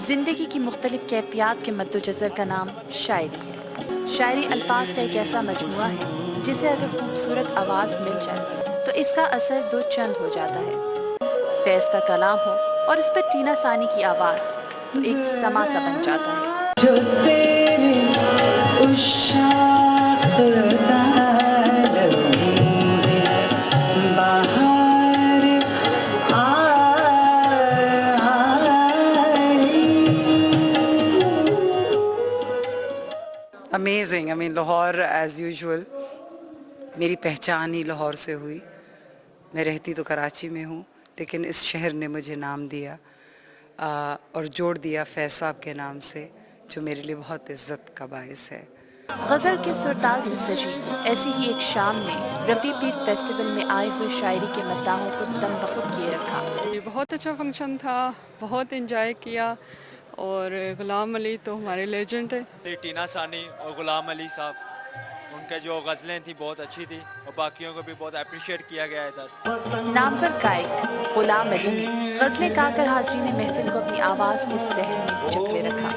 زندگی کی مختلف کیفیات کے مدوجزر کا نام شاعری ہے۔ شاعری الفاظ کا ایک ایسا مجموعہ ہے جسے اگر خوبصورت آواز مل جائے تو اس کا اثر دو چند ہو جاتا ہے۔ فیض کا کلام ہو اور اس پر ٹینا ثانی کی آواز تو ایک سما سا بن جاتا ہے۔ جو تیرے عشاق Amazing. I mean, Lahore as usual. میری پہچان ہی لاہور سے ہوئی. میں رہتی تو کراچی میں ہوں لیکن اس شہر نے مجھے نام دیا اور جوڑ دیا فیض صاحب کے نام سے، جو میرے لیے بہت عزت کا باعث ہے۔ غزل کے سرتال سے سجی ایسی ہی ایک شام نے رفیع پیر فیسٹیول میں آئے ہوئے شاعری کے مداحوں کو دم بخود کیے رکھا۔ یہ بہت اچھا فنکشن تھا، بہت انجوائے کیا، اور غلام علی تو ہمارے لیجنڈ ہیں۔ ٹینا ثانی اور غلام علی صاحب، ان کے جو غزلیں تھیں بہت اچھی تھی اور باقیوں کو بھی بہت اپریشیٹ کیا گیا تھا۔ نامور گائک غلام علی نے غزلیں گا کر حاضرین محفل کو اپنی آواز کے سحر میں جکڑے رکھا۔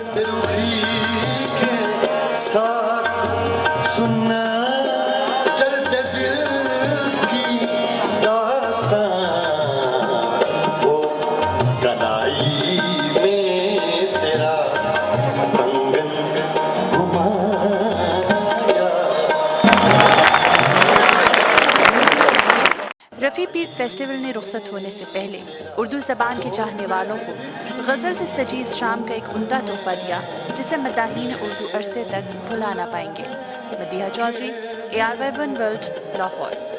رفیع پیر فیسٹیول نے رخصت ہونے سے پہلے اردو زبان کے چاہنے والوں کو غزل سے سجی اس شام کا ایک عمدہ تحفہ دیا جسے مداحین اردو عرصے تک بھلا نہ پائیں گے۔ Madiha Chaudhry, ARY1 world, Lahore.